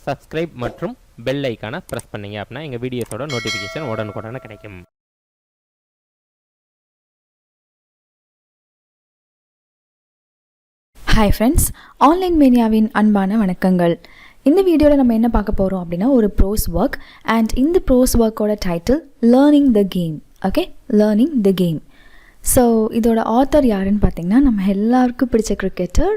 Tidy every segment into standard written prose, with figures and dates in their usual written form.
Subscribe மற்றும் bell ஐக்கானை press பண்ணிங்க அப்படின்னா எங்கள் வீடியோஸோட நோட்டிஃபிகேஷன் உடனுக்குடனே கிடைக்கும். ஹாய் ஃப்ரெண்ட்ஸ், ஆன்லைன் மீடியாவின் அன்பான வணக்கங்கள். இந்த வீடியோவில் நம்ம என்ன பார்க்க போகிறோம் அப்படின்னா ஒரு ப்ரோஸ் ஒர்க். அண்ட் இந்த ப்ரோஸ் ஒர்க்கோட title learning the game. Okay, learning the game. So இதோட ஆத்தர் யாருன்னு பார்த்தீங்கன்னா நம்ம எல்லாருக்கும் பிடிச்ச cricketer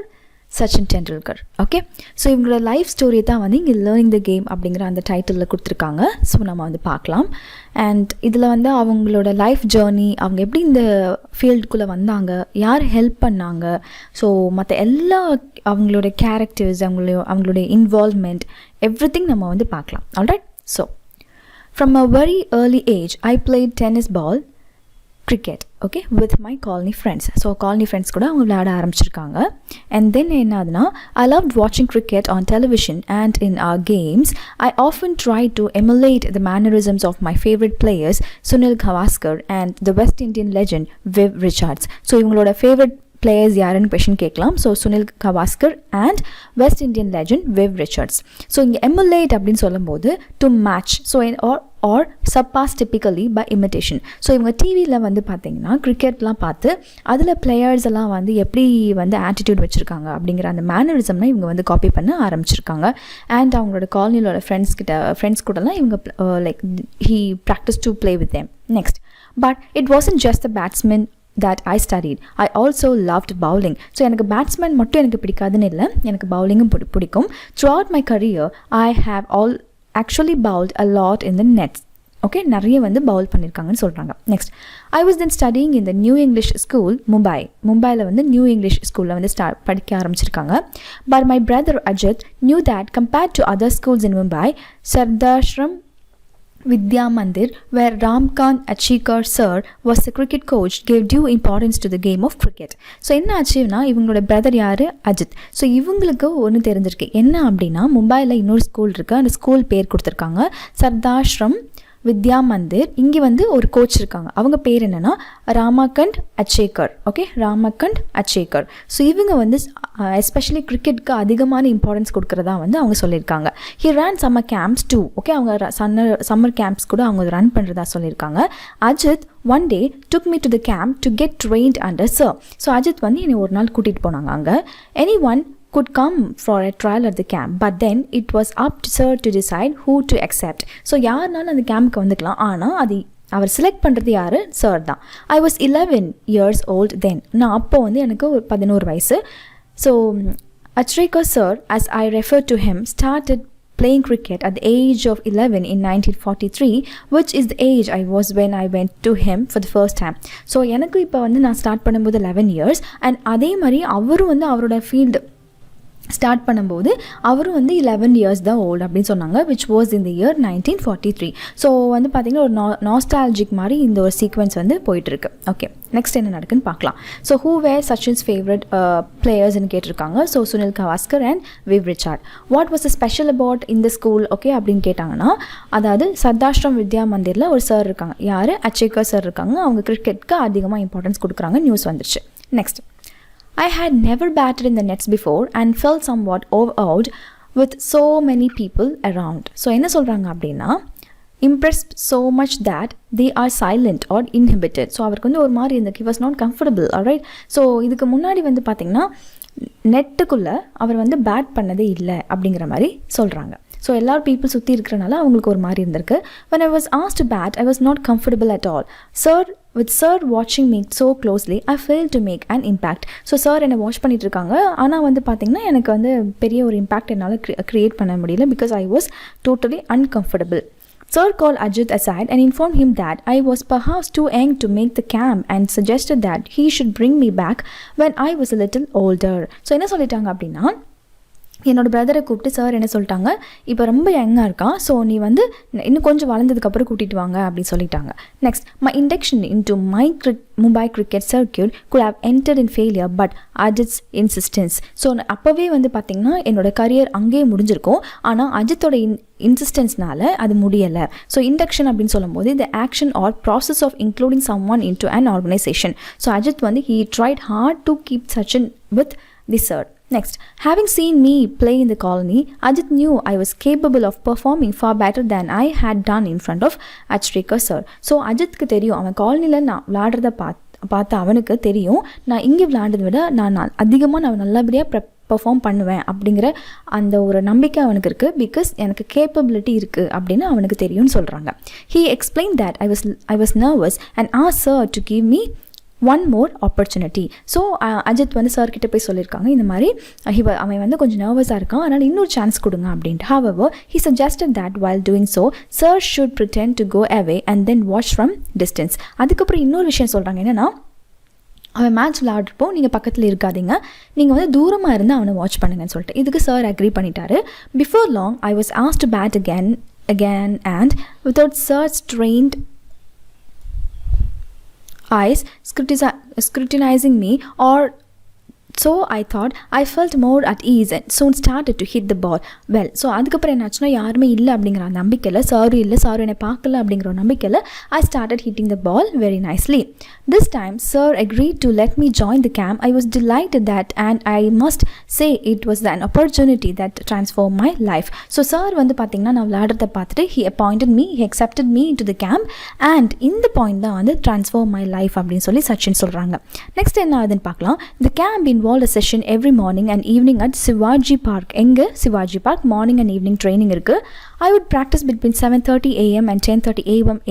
Sachin Tendulkar. Okay, so இவங்களோட லைஃப் ஸ்டோரி தான் வந்து இங்கே லேர்னிங் த கேம் அப்படிங்கிற அந்த டைட்டிலில் கொடுத்துருக்காங்க. ஸோ நம்ம வந்து பார்க்கலாம். அண்ட் இதில் வந்து அவங்களோட லைஃப் ஜேர்னி, அவங்க எப்படி இந்த ஃபீல்டுக்குள்ளே வந்தாங்க, யார் ஹெல்ப் பண்ணாங்க, ஸோ மற்ற எல்லா அவங்களோட கேரக்டர்ஸ், அவங்களுடைய இன்வால்வ்மெண்ட், எவ்ரிதிங் நம்ம வந்து பார்க்கலாம். Alright. So from a very early age I played tennis ball, cricket, okay, with my colony friends. So colony friends கூட அவங்க விளையாட ஆரம்பிச்சிருக்காங்க. And then என்ன ஆகுதுன்னா, I loved watching cricket on television and in our games. I often tried to emulate the mannerisms of my favorite players, Sunil Gavaskar and the West Indian legend Viv Richards. So இவங்களோட favorite players யாருன்னு question கேட்கலாம். So Sunil Gavaskar and West Indian legend Viv Richards. So இங்கே emulate அப்படின்னு சொல்லும்போது to match, so or surpass typically by imitation. So இவங்க டிவியில் வந்து பார்த்தீங்கன்னா கிரிக்கெட்லாம் பார்த்து அதில் பிளேயர்ஸ் எல்லாம் வந்து எப்படி வந்து ஆட்டிடியூட் வச்சுருக்காங்க அப்படிங்கிற அந்த மேனரிசம்னா இவங்க வந்து காப்பி பண்ண ஆரம்பிச்சிருக்காங்க. அண்ட் அவங்களோட காலனியோட ஃப்ரெண்ட்ஸ் கூடலாம் இவங்க like he practice to play with them. Next, but it wasn't just the batsman that I studied. I also loved bowling. So எனக்கு பேட்ஸ்மேன் மட்டும் எனக்கு பிடிக்காதுன்னு இல்லை, எனக்கு பவுலிங்கும் பிடிக்கும். Throughout my career, I have actually bowled a lot in the nets. Okay, நிறைய வந்து bowl பண்ணியிருக்காங்கன்னு சொல்கிறாங்க. Next, I was then studying in the New English School மும்பையில் வந்து நியூ இங்கிலீஷ் ஸ்கூலில் வந்து படிக்க ஆரம்பிச்சிருக்காங்க. But my brother Ajit knew that compared to other schools in Mumbai, Shardashram Vidya Mandir, where Ramkant Achikar sir was the cricket coach, gave due importance to the game of cricket. So என்ன ஆச்சுன்னா இவங்களோட brother யார், Ajith. So இவங்களுக்கு ஒன்று தெரிஞ்சிருக்கு என்ன அப்படின்னா, மும்பையில் இன்னொரு ஸ்கூல் இருக்குது, அந்த ஸ்கூல் பேர் கொடுத்துருக்காங்க சர்தாஷ்ரம் வித்யா மந்திர். இங்கே வந்து ஒரு கோச் இருக்காங்க, அவங்க பேர் என்னென்னா ராமகண்ட் அச்சேகர். ஓகே, ராமகண்ட் அச்சேகர். ஸோ இவங்க வந்து எஸ்பெஷலி கிரிக்கெட்டுக்கு அதிகமான இம்பார்ட்டன்ஸ் கொடுக்குறதா வந்து அவங்க சொல்லியிருக்காங்க. He run summer camps too. Okay, அவங்க சம்மர் கேம்ப்ஸ் கூட அவங்க ரன் பண்ணுறதா சொல்லியிருக்காங்க. Ajith one day took me to the camp to get trained under sir. So Ajith வந்து என்னை ஒரு நாள் கூட்டிகிட்டு போனாங்க அங்கே. anyone could come for a trial at the camp, but then it was up to sir to decide who to accept. So யாருனாலும் அந்த கேம்புக்கு வந்துக்கலாம், ஆனால் அது அவர் செலக்ட் பண்ணுறது யார், சார் தான். I was 11 years old then. நான் அப்போ வந்து எனக்கு ஒரு 11 வயசு. So Achrekar sir, as I refer to him, started playing cricket at the age of 11 in 1943, which is the age I was when I went to him for the first time. So எனக்கு இப்போ வந்து நான் start பண்ணும்போது 11 years. And அதே மாதிரி அவரும் வந்து அவரோட ஃபீல்டு ஸ்டார்ட் பண்ணும்போது அவரும் வந்து 11 years தான் ஓல்டு அப்படின்னு சொன்னாங்க, which was in the year 1943. So வந்து பார்த்திங்கன்னா ஒரு நாஸ்டாலஜிக் மாதிரி இந்த ஒரு சீக்வன்ஸ் வந்து போயிட்டுருக்கு. ஓகே, நெக்ஸ்ட் என்ன நடக்குன்னு பார்க்கலாம். So who were Sachin's favourite பிளேயர்ஸ்ன்னு கேட்டிருக்காங்க. So Sunil Gavaskar and Viv Richard. What was special about இந்த ஸ்கூல் ஓகே அப்படின்னு கேட்டாங்கன்னா, அதாவது சர்தாஷ்ரம் வித்யா மந்திரில் ஒரு சார் இருக்காங்க, யார், அச்சேகர் சார் இருக்காங்க. அவங்க கிரிக்கெட்டுக்கு அதிகமாக இம்பார்ட்டன்ஸ் கொடுக்குறாங்க, நியூஸ் வந்துருச்சு. Next, I had never batted in the nets before and felt somewhat overawed with so many people around. So என்ன சொல்கிறாங்க அப்படின்னா, impressed so much that they are silent or inhibited. So அவருக்கு வந்து ஒரு மாதிரி இந்த he was not comfortable. alright. So இதுக்கு முன்னாடி வந்து பார்த்திங்கன்னா நெட்டுக்குள்ளே அவர் வந்து பேட் பண்ணதே இல்லை அப்படிங்கிற மாதிரி சொல்கிறாங்க. ஸோ எல்லா பீப்புள் சுற்றி இருக்கிறனால அவங்களுக்கு ஒரு மாதிரி இருந்திருக்கு. when I was asked to bat, I was not comfortable at all. With sir watching me so closely, I failed to make an impact. So sir என்னை வாட்ச் பண்ணிட்டு இருக்காங்க, ஆனால் வந்து பார்த்திங்கன்னா எனக்கு வந்து பெரிய ஒரு இம்பேக்ட் என்னால் க்ரியேட் பண்ண முடியல, because I was totally uncomfortable. Sir called Ajit aside and informed him that I was perhaps too young to make the camp and suggested that he should bring me back when I was a little older. So என்ன சொல்லிட்டாங்க அப்படின்னா, என்னோடய பிரதரை கூப்பிட்டு sir என்ன சொல்லிட்டாங்க, இப்போ ரொம்ப யங்காக இருக்கான், ஸோ நீ வந்து இன்னும் கொஞ்சம் வளர்ந்ததுக்கப்புறம் கூட்டிகிட்டு வாங்க அப்படின்னு சொல்லிட்டாங்க. Next, my induction into Mumbai cricket circuit could have ended in failure but Ajit's insistence. So அப்போவே வந்து பார்த்திங்கன்னா என்னோட கரியர் அங்கேயே முடிஞ்சிருக்கும், ஆனால் அஜித்தோட இன்சிஸ்டன்ஸ்னால அது முடியலை. ஸோ இண்டக்ஷன் அப்படின்னு சொல்லும்போது the action or process of including someone into an organisation. So Ajith வந்து he tried hard to keep Sachin with the sir. Next, having seen me play in the colony, Ajit knew I was capable of performing far better than I had done in front of Achrekar sir. So அஜித்க்கு தெரியும் அவன் காலனியில் நான் விளையாடுறத பார்த்து அவனுக்கு தெரியும் நான் இங்கே விளையாடுறதை விட நான் அதிகமாக நான் நல்லபடியாக பெர்ஃபார்ம் பண்ணுவேன் அப்படிங்கிற அந்த ஒரு நம்பிக்கை அவனுக்கு இருக்குது. பிகாஸ் எனக்கு கேப்பபிலிட்டி இருக்குது அப்படின்னு அவனுக்கு தெரியும்னு சொல்கிறாங்க. He explained that I was nervous and asked sir to give me one more opportunity. So Ajith வந்து சார்கிட்ட போய் சொல்லியிருக்காங்க இந்த மாதிரி அவன் வந்து கொஞ்சம் நர்வஸாக இருக்கான், அதனால் இன்னொரு சான்ஸ் கொடுங்க அப்படின்ட்டு. However, he suggested that while doing so, sir should pretend to go away and then watch from distance. அதுக்கப்புறம் இன்னொரு விஷயம் சொல்கிறாங்க என்னென்னா, அவன் மேட்ச் விளையாடுறப்போ நீங்கள் பக்கத்தில் இருக்காதீங்க, நீங்கள் வந்து தூரமாக இருந்து அவனை வாட்ச் பண்ணுங்கன்னு சொல்லிட்டு. இதுக்கு சார் அக்ரி பண்ணிட்டாரு. Before long, I was asked to bat again and without sir's trained eyes scrutinizing me, or so I thought, I felt more at ease and soon started to hit the ball well. So அதுக்கப்புறம் என்னாச்சுன்னா யாருமே இல்லை அப்படிங்கிற நம்பிக்கையில், சாரும் இல்லை சாரும் என்னை பார்க்கல அப்படிங்கிற ஒரு நம்பிக்கையில் I started hitting the ball very nicely. This time sir agreed to let me join the camp. I was delighted that, and I must say it was an opportunity that transformed my life. So sir வந்து பார்த்திங்கன்னா நான் விளையாடுறத பார்த்துட்டு he accepted me into the camp, and இந்த point தான் வந்து transform my life அப்படின்னு சொல்லி சச்சின் சொல்கிறாங்க. நெக்ஸ்ட் என்ன ஆகுதுன்னு பார்க்கலாம். The camp involved a session every morning and evening at Shivaji Park. எங்கே Shivaji Park morning and evening training இருக்குது. I would practice between 7:30 a.m. and 10:30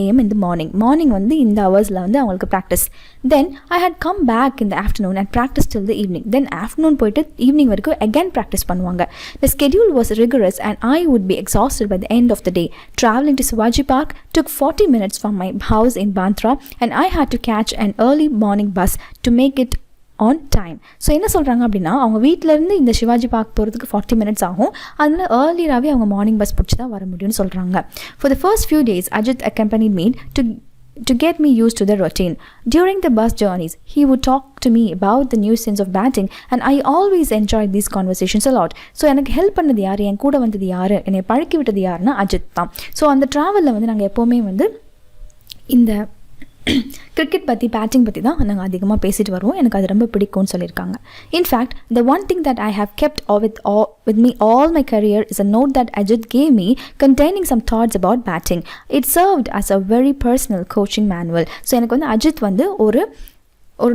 a.m. in the morning வந்து இந்த ஹவர்ஸில் வந்து அவங்களுக்கு practice. Then I had come back in the afternoon and practiced till the evening. Then afternoon போயிட்டு evening வரைக்கும் again practice பண்ணுவாங்க. The schedule was rigorous and I would be exhausted by the end of the day. Traveling to Shivaji Park took 40 minutes from my house in Bandra, and I had to catch an early morning bus to make it on time. So என்ன சொல்கிறாங்க அப்படின்னா, அவங்க வீட்டிலேருந்து இந்த Sivaji park போகிறதுக்கு 40 minutes ஆகும், அதனால் ஏர்லியராகவே அவங்க மார்னிங் பஸ் பிடிச்சி தான் வர முடியும்னு சொல்கிறாங்க. For the first few days, Ajit accompanied me to get me used to the routine. During the bus journeys, he would talk to me about the nuisance of batting, and I always enjoyed these conversations a lot. So எனக்கு help பண்ணது யார், என் கூட வந்தது யார், என்னை பழக்கி விட்டது யாருன்னா அஜித் தான். ஸோ அந்த ட்ராவலில் வந்து நாங்கள் எப்போவுமே வந்து இந்த கிரிக்கெட் பற்றி பேட்டிங் பற்றி தான் நாங்கள் அதிகமாக பேசிட்டு வருவோம், எனக்கு அது ரொம்ப பிடிக்கும்னு சொல்லியிருக்காங்க. In fact the one thing that I have kept with me all my career is a note that Ajit gave me containing some thoughts about batting. It served as a very personal coaching manual. So எனக்கு வந்து அஜித் வந்து ஒரு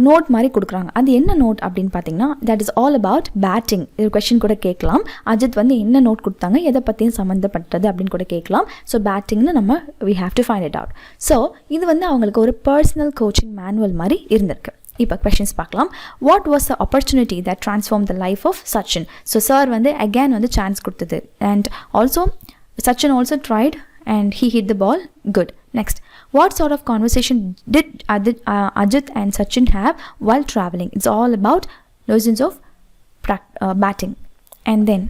note மாதிரி கொடுக்குறாங்க. அது என்ன note அப்படின்னு பார்த்தீங்கன்னா, that is all about batting. இது கொஷின் கூட கேட்கலாம். அஜித் வந்து என்ன நோட் கொடுத்தாங்க, எதை பற்றியும் சம்மந்தப்பட்டது அப்படின்னு கூட கேட்கலாம். ஸோ பேட்டிங்னு நம்ம we have to find it out. So இது வந்து அவங்களுக்கு ஒரு பர்சனல் கோச்சிங் மேனுவல் மாதிரி இருந்திருக்கு. இப்போ கொஷின்ஸ் பார்க்கலாம். What was the opportunity that transform the life of Sachin? So sir வந்து அகேன் வந்து சான்ஸ் கொடுத்தது, and also Sachin also tried and he hit the ball good. Next, what sort of conversation did Ajit and Sachin have while traveling? It's all about notions of batting. And then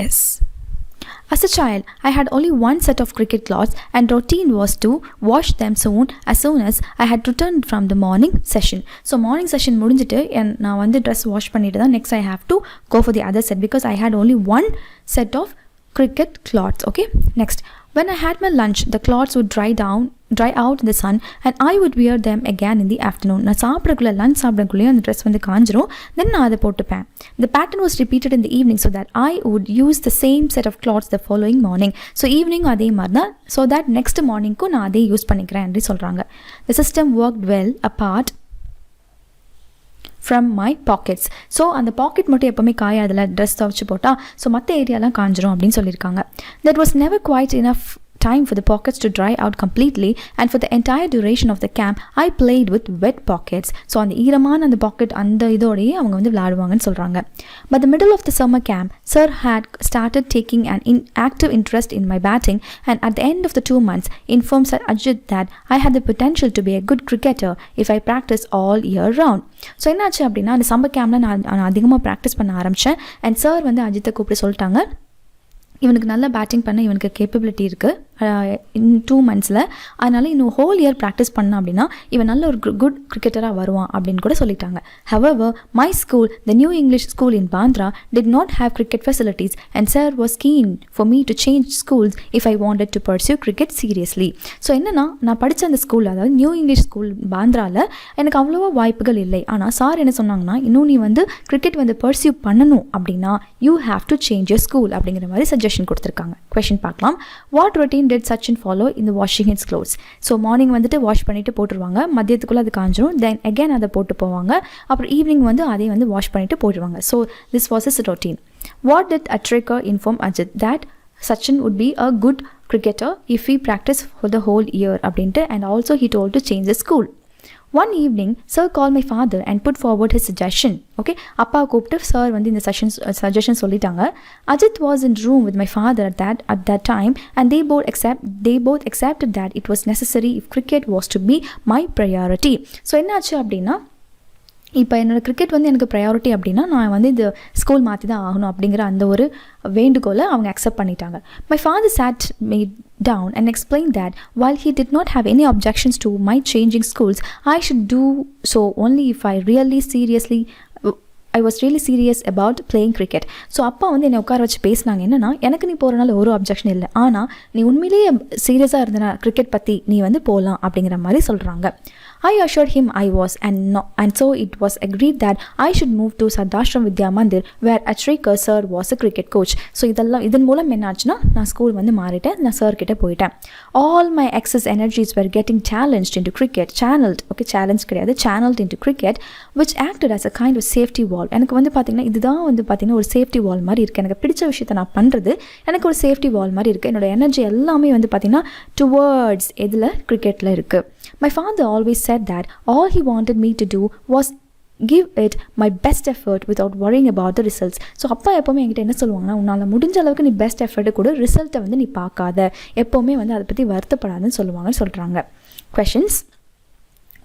yes, as a child, I had only one set of cricket cloths, and routine was to wash them as soon as I had returned from the morning session. So morning session முடிஞ்சிட்டு நான் வந்து dress wash பண்ணிட்டு தான் next I have to go for the other set because I had only one set of cricket cloths. Okay, next, when I had my lunch, the cloths would dry out in the sun, and I would wear them again in the afternoon. நான் சாப்பிடக்குள்ள lunch சாப்பிடக்குள்ளேயே அந்த dress வந்து காஞ்சிரும், தென் நான் அதை போட்டுப்பேன். The pattern was repeated in the evening so that I would use the same set of cloths the following morning. So evening அதே மாதிரி தான், so that next morningக்கும் நான் அதே யூஸ் பண்ணிக்கிறேன் அப்படி சொல்கிறாங்க. The system worked well apart from my pockets. So அந்த packet மட்டும் எப்போவுமே காயாதில்ல, ட்ரெஸ் துவைச்சு போட்டால், ஸோ மற்ற ஏரியாலாம் காஞ்சிரும் அப்படின்னு சொல்லியிருக்காங்க. That was never quite enough time for the pockets to dry out completely, and for the entire duration of the camp I played with wet pockets. So அந்த ஈரமான அந்த பாக்கெட் அந்த இதோடையே அவங்க வந்து விளையாடுவாங்கன்னு சொல்கிறாங்க. By the middle of the summer camp, Sir had started taking an active interest in my batting, and at the end of the 2 months informed Sir Ajit that I had the potential to be a good cricketer if I practiced all year round. So என்னாச்சு அப்படின்னா, அந்த summer கேம்பில் நான் அதிகமாக practice பண்ண ஆரம்பித்தேன், and sir வந்து அஜித்தை கூப்பிட்டு சொல்லிட்டாங்க, இவனுக்கு நல்லா பேட்டிங் பண்ண இவனுக்கு கேப்பபிலிட்டி இருக்குது, இன் 2 monthsல. அதனால் இன்னும் ஹோல் இயர் ப்ராக்டிஸ் பண்ணான் அப்படின்னா இவன் நல்ல ஒரு குட் கிரிக்கெட்டராக வருவான் அப்படின்னு கூட சொல்லிட்டாங்க. However, my school, the New English School in Bandra, did not have cricket facilities and sir was keen for me to change schools if I wanted to pursue cricket seriously. So என்னன்னா நான் படித்த அந்த school, அதாவது new English school பாந்திராவில் எனக்கு அவ்வளோவா வாய்ப்புகள் இல்லை. ஆனால் சார் என்ன சொன்னாங்கன்னா, இன்னும் நீ வந்து கிரிக்கெட் வந்து பர்சியூ பண்ணணும் அப்படின்னா you have to change your school அப்படிங்கிற மாதிரி சஜஷன் கொடுத்துருக்காங்க. கொஷின் பார்க்கலாம். What routine did Sachin follow in the washing his clothes? So morning வந்துட்டு வாஷ் பண்ணிவிட்டு போட்டுருவாங்க, மதியத்துக்குள்ளே அது காஞ்சிரும், தென் அகேன் அதை போட்டு போவாங்க, அப்புறம் ஈவினிங் வந்து அதை வந்து வாஷ் பண்ணிவிட்டு போட்டுருவாங்க. So this was is routine. What did Atrikar inform Ajit that Sachin would be a good cricketer if he practiced for the whole year அப்படின்ட்டு, and also he told to change the school. One evening, sir called my father and put forward his suggestion. Okay, அப்பா கூப்பிட்டு sir வந்து இந்த suggestion சொல்லிட்டாங்க. Ajit was in room with my father at that time and they both accepted that it was necessary if cricket was to be my priority. So என்னாச்சு அப்படின்னா, இப்போ என்னோடய cricket வந்து எனக்கு ப்ரையாரிட்டி அப்படின்னா நான் வந்து இது ஸ்கூல் மாற்றி தான் ஆகணும் அப்படிங்கிற அந்த ஒரு வேண்டுகோளை அவங்க அக்செப்ட் பண்ணிட்டாங்க. My father sat me down and explained that while he did not have any objections to my changing schools, I should do so only if I was really serious about playing cricket. So அப்பா வந்து என்னை உட்கார வச்சு பேசினாங்க. என்னன்னா, எனக்கு நீ போகிறனால ஒரு அப்ஜெக்ஷன் இல்லை, ஆனால் நீ உண்மையிலேயே சீரியஸாக இருந்தனா கிரிக்கெட் பற்றி நீ வந்து போகலாம் அப்படிங்கிற மாதிரி சொல்கிறாங்க. I assured him I was, and so it was agreed that I should move to Sadashram Vidya Mandir where Atrikar sir was a cricket coach. So இதன் மூலம் என்னாச்சுன்னா நான் ஸ்கூல் வந்து மாறிட்டேன், நான் சார் கிட்டே போயிட்டேன். All my excess energies were getting challenged into cricket, which acted as a kind of safety wall. எனக்கு வந்து பார்த்திங்கன்னா இதுதான் வந்து பார்த்திங்கன்னா ஒரு சேஃப்டி வால் மாதிரி இருக்குது. எனக்கு பிடிச்ச விஷயத்தை நான் பண்ணுறது எனக்கு ஒரு சேஃப்டி வால் மாதிரி இருக்குது. என்னோடய எனர்ஜி எல்லாமே வந்து பார்த்திங்கன்னா டுவர்ட்ஸ் இதில் கிரிக்கெட்டில் இருக்குது. My father always said that all he wanted me to do was give it my best effort without worrying about the results. So அப்பா எப்போவுமே என்கிட்ட என்ன சொல்லுவாங்கன்னா, உன்னால் முடிஞ்ச அளவுக்கு நீ பெஸ்ட் எஃபர்ட்டு கூட, ரிசல்ட்டை வந்து நீ பார்க்காத, எப்போவுமே வந்து அதை பற்றி வருத்தப்படாதுன்னு சொல்கிறாங்க. Questions.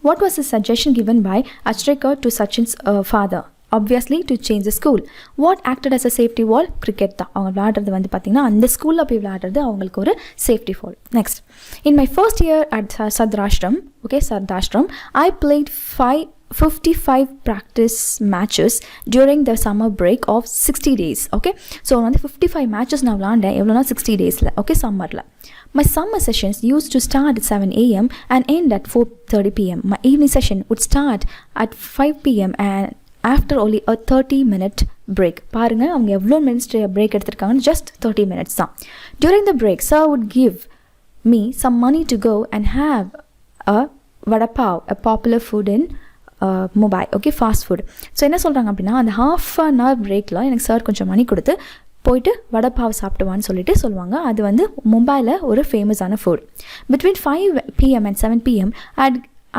What was the suggestion given by Atrikar to Sachin's father? Obviously to change the school. What acted as a safety wall? Cricket தான். அவங்க விளையாடுறது வந்து பார்த்திங்கன்னா அந்த ஸ்கூலில் போய் விளையாடுறது அவங்களுக்கு ஒரு safety wall. Next, in my first year at Sadashram, I played 55 practice matches during the summer break of 60 days. Okay, so வந்து 55 matches நான் விளையாண்டேன். எவ்வளோனா 60 daysல. ஓகே, சம்மரில். My summer sessions used to start at 7 a.m. and end at 4:30 p.m. My evening session would start at 5 p.m. and after only a 30-minute break. பாருங்க அவங்க எவ்வளோ minutes break எடுத்திருக்காங்கன்னு, just 30 minutes தான். During the break, sir would give me some money to go and have a vada pav, a popular food in Mumbai. Okay, fast food. So என்ன சொல்கிறாங்க அப்படின்னா, அந்த half-an-hour பிரேக்கில் எனக்கு சார் கொஞ்சம் மணி கொடுத்து போயிட்டு வடப்பாவை சாப்பிடுவான்னு சொல்லுவாங்க. அது வந்து மும்பையில் ஒரு ஃபேமஸான food. Between 5 p.m. and 7 p.m.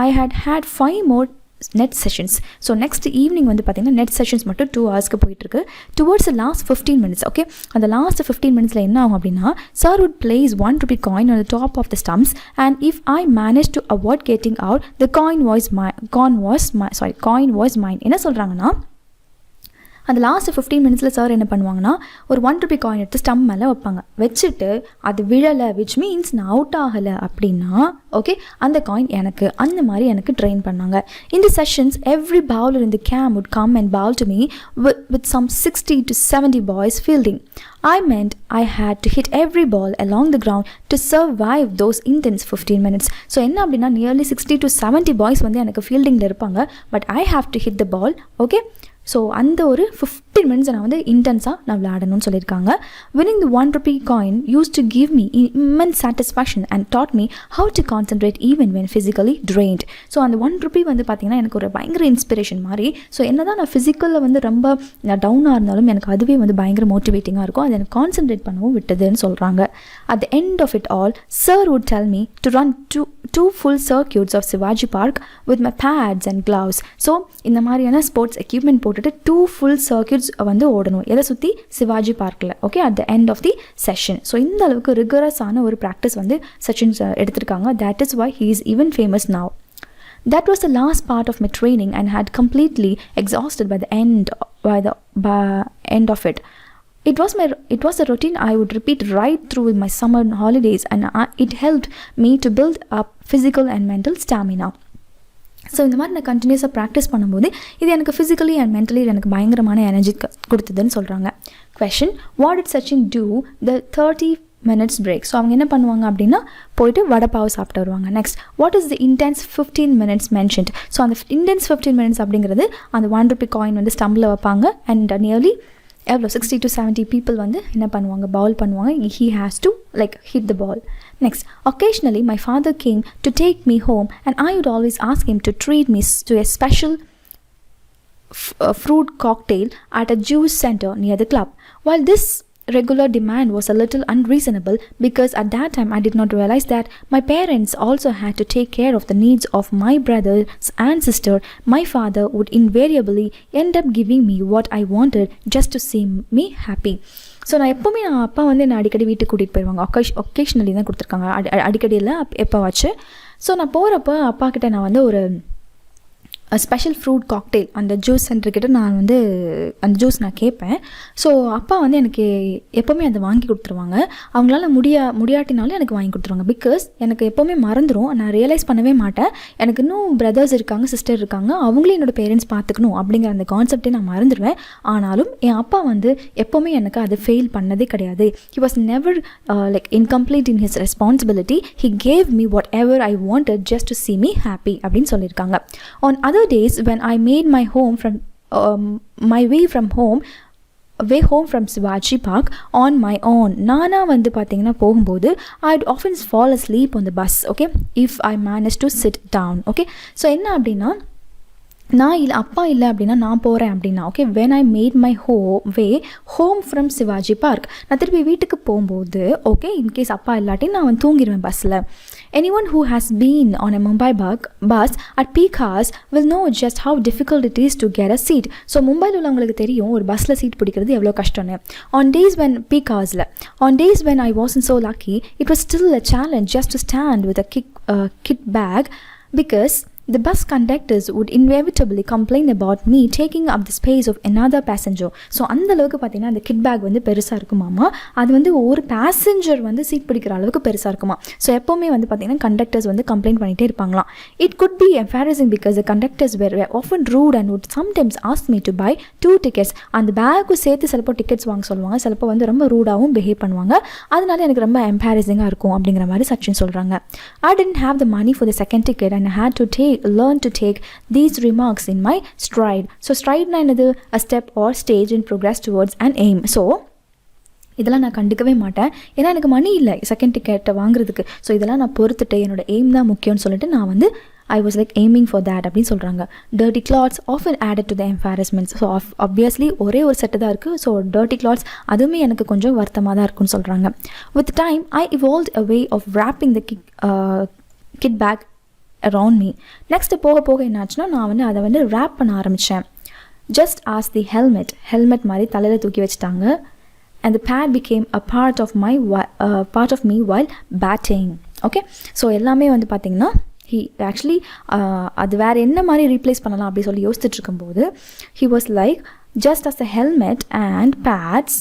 I had 5 more net sessions. So next evening வந்து பார்த்திங்கன்னா நெட் செஷன்ஸ் மட்டும் 2 ஹவர்ஸ்க்கு போயிட்டுருக்கு. Towards the last 15 minutes. Okay, அந்த லாஸ்ட் 15 minutesல என்ன ஆகும் அப்படின்னா, sir would place 1 rupee coin on the top of the stumps and if I managed to avoid getting out, the coin was mine. என்ன சொல்கிறாங்கன்னா, அந்த லாஸ்ட் 15 minutesல சார் என்ன பண்ணுவாங்கன்னா, ஒரு 1 rupee காயின் எடுத்து ஸ்டம்ப் மேலே வைப்பாங்க. வச்சுட்டு அது விழலை, விச் மீன்ஸ் நான் அவுட் ஆகலை அப்படின்னா ஓகே அந்த காயின் எனக்கு, அந்த மாதிரி எனக்கு ட்ரெயின் பண்ணாங்க. இந்த sessions every bowler in the camp would come and bowl to me with some 60 to 70 boys fielding. I meant I had to hit every ball along the ground to survive those intense 15 minutes. So என்ன அப்படின்னா, nearly 60 to 70 boys வந்து எனக்கு ஃபீல்டிங்கில் இருப்பாங்க. But I have to hit the ball. Okay, so அந்த ஒரு 15 minutes நான் வந்து இன்டென்ஸாக நான் விளையாடணும்னு சொல்லியிருக்காங்க. winning the 1 rupee coin used to give me immense satisfaction and taught me how to concentrate even when physically drained. So அந்த 1 rupee வந்து பார்த்திங்கன்னா எனக்கு ஒரு பயங்கர இன்ஸ்பிரேஷன் மாதிரி. ஸோ என்ன தான் நான் ஃபிசிக்கலில் வந்து ரொம்ப டவுனாக இருந்தாலும் எனக்கு அதுவே வந்து பயங்கர மோட்டிவேட்டிங்காக இருக்கும். அது எனக்கு கான்சென்ட்ரேட் பண்ணவும் விட்டதுன்னு சொல்கிறாங்க. at the end of it all, sir would tell me to run two full circuits of Shivaji Park with my pads and gloves. So இந்த மாதிரியான ஸ்போர்ட்ஸ் எக்யூப்மெண்ட் போட்டுட்டு 2 full circuits வந்து ஓடணும். எதை சுற்றி? சிவாஜி பார்க்கில். Okay, at the end of the session. So இந்த அளவுக்கு ரிகரஸான ஒரு ப்ராக்டிஸ் வந்து சச்சின் எடுத்திருக்காங்க. That is why he is even famous now. That was the last part of my training and had completely exhausted by the end of it. It was a routine I would repeat right through my summer holidays, and it helped me to build up physical and mental stamina. So இந்த மாதிரி நான் கண்டினியூஸாக practice பண்ணும்போது இது எனக்கு physically and mentally எனக்கு பயங்கரமான energy கொடுத்ததுன்னு சொல்கிறாங்க. Question, what did Sachin do the 30 minutes break? So அவங்க என்ன பண்ணுவாங்க அப்படின்னா போயிட்டு வடை பாவு சாப்பிட்டு வருவாங்க. Next, what is the intense 15 minutes mentioned? So அந்த இன்டென்ஸ் 15 minutes அப்படிங்கிறது அந்த 1 rupee காயின் வந்து ஸ்டம்பில் வைப்பாங்க அண்ட் நியர்லி எவ்வளோ 60 to 70 people வந்து என்ன பண்ணுவாங்க, பவுல் பண்ணுவாங்க. he has to like hit the ball. Next, occasionally my father came to take me home and I would always ask him to treat me to a special fruit cocktail at a juice center near the club. While this regular demand was a little unreasonable because at that time I did not realize that my parents also had to take care of the needs of my brothers and sister, my father would invariably end up giving me what I wanted just to see me happy. So நான் எப்போவுமே அப்பா வந்து என்னை அடிக்கடி வீட்டுக்கு கூட்டிகிட்டு போயிடுவாங்க. Occasionally தான் கொடுத்துருக்காங்க, அடிக்கடி இல்லை, எப்போவாச்சு. ஸோ நான் போகிறப்போ அப்பா கிட்டே நான் வந்து ஒரு ஸ்பெஷல் ஃப்ரூட் காக்டெயில் அந்த ஜூஸ் சென்டர்கிட்ட நான் வந்து அந்த ஜூஸ் நான் கேட்பேன். ஸோ அப்பா வந்து எனக்கு எப்போவுமே அதை வாங்கி கொடுத்துருவாங்க. அவங்களால முடியாட்டினாலும் எனக்கு வாங்கி கொடுத்துருவாங்க. பிகாஸ் எனக்கு எப்போவுமே மறந்துடும், நான் ரியலைஸ் பண்ணவே மாட்டேன். எனக்கு இன்னும் பிரதர்ஸ் இருக்காங்க, சிஸ்டர் இருக்காங்க, அவங்களும் என்னோடய பேரண்ட்ஸ் பார்த்துக்கணும் அப்படிங்கிற அந்த கான்செப்டே நான் மறந்துடுவேன். ஆனாலும் என் அப்பா வந்து எப்போவுமே எனக்கு அது ஃபெயில் பண்ணதே கிடையாது. He was never like incomplete in his responsibility. He gave me what ever I wanted just to see me happy அப்படின்னு சொல்லியிருக்காங்க. On other days when I made my way home from Shivaji Park on my own, நானா வந்து பார்த்தீங்கன்னா போகும்போது I'd often fall asleep on the bus, okay, if I managed to sit down, okay. So என்ன அப்படின்னா, அப்பா இல்லை அப்படின்னா நான் போகிறேன் அப்படின்னா, okay, when I made my way home from Shivaji park, நான் திருப்பி வீட்டுக்கு போகும்போது, ஓகே, இன்கேஸ் அப்பா இல்லாட்டி நான் வந்து தூங்கிடுவேன் பஸ்ஸில். Anyone who has been on a Mumbai bus at peak hours will know just how difficult it is to get a seat. So மும்பையில் உள்ளவங்களுக்கு தெரியும் ஒரு பஸ்ஸில் சீட் பிடிக்கிறது எவ்வளோ கஷ்டம்னு. On days when I wasn't so lucky, it was still a challenge just to stand with a kit bag because the bus conductors would inevitably complain about me taking up the space of another passenger. So அந்த அளவுக்கு பார்த்தீங்கன்னா அந்த kit bag வந்து பெருசாக இருக்குமாமா. அது வந்து ஒரு passenger வந்து சீட் பிடிக்கிற அளவுக்கு பெருசாக இருக்குமா. ஸோ எப்போவுமே வந்து பார்த்தீங்கன்னா கண்டக்டர்ஸ் வந்து கம்ப்ளைண்ட் பண்ணிகிட்டே இருப்பாங்களாம். It could be embarrassing because the conductors were often rude and would sometimes ask me to buy 2 tickets. அந்த பேக்கு சேர்த்து சிலப்போ டிக்கெட்ஸ் வாங்க சொல்லுவாங்க, சிலப்போ வந்து ரொம்ப ரூடாகவும் பிஹேவ் பண்ணுவாங்க. அதனால எனக்கு ரொம்ப எம்பாரசிங்காக இருக்கும் அப்படிங்கிற மாதிரி சச்சின் சொல்கிறாங்க. I didn't have the money for the second ticket and I had to learn to take these remarks in my stride. So stride na enadhu a step or stage in progress towards an aim. So இதெல்லாம் நான் கண்டுக்கவே மாட்டேன், ஏன்னா எனக்கு மணி இல்லை second டிக்கெட்டை வாங்குறதுக்கு. So இதெல்லாம் நான் பொறுத்துட்டு என்னோட எய்ம் தான் முக்கியம்னு சொல்லிட்டு நான் வந்து I was like aiming for that அப்படின்னு சொல்கிறாங்க. Dirty clothes often added to the embarrassments. So obviously ஒரே ஒரு செட்டு தான் இருக்குது. ஸோ dirty clothes அதுவுமே எனக்கு கொஞ்சம் வருத்தமாக தான் இருக்குன்னு சொல்கிறாங்க. With time I evolved a way of wrapping the kit bag around me. Next போக என்னாச்சுன்னா நான் வந்து அதை வந்து ரேப் பண்ண ஆரம்பித்தேன். ஜஸ்ட் ஆஸ் தி ஹெல்மெட் மாதிரி தலையில் தூக்கி வச்சுட்டாங்க. and the pad became a part of me while batting. okay, so எல்லாமே வந்து பார்த்திங்கன்னா he actually அது வேறு என்ன மாதிரி ரீப்ளேஸ் பண்ணலாம் அப்படி சொல்லி யோசிச்சுட்டு இருக்கும்போது he was like just as the helmet and pads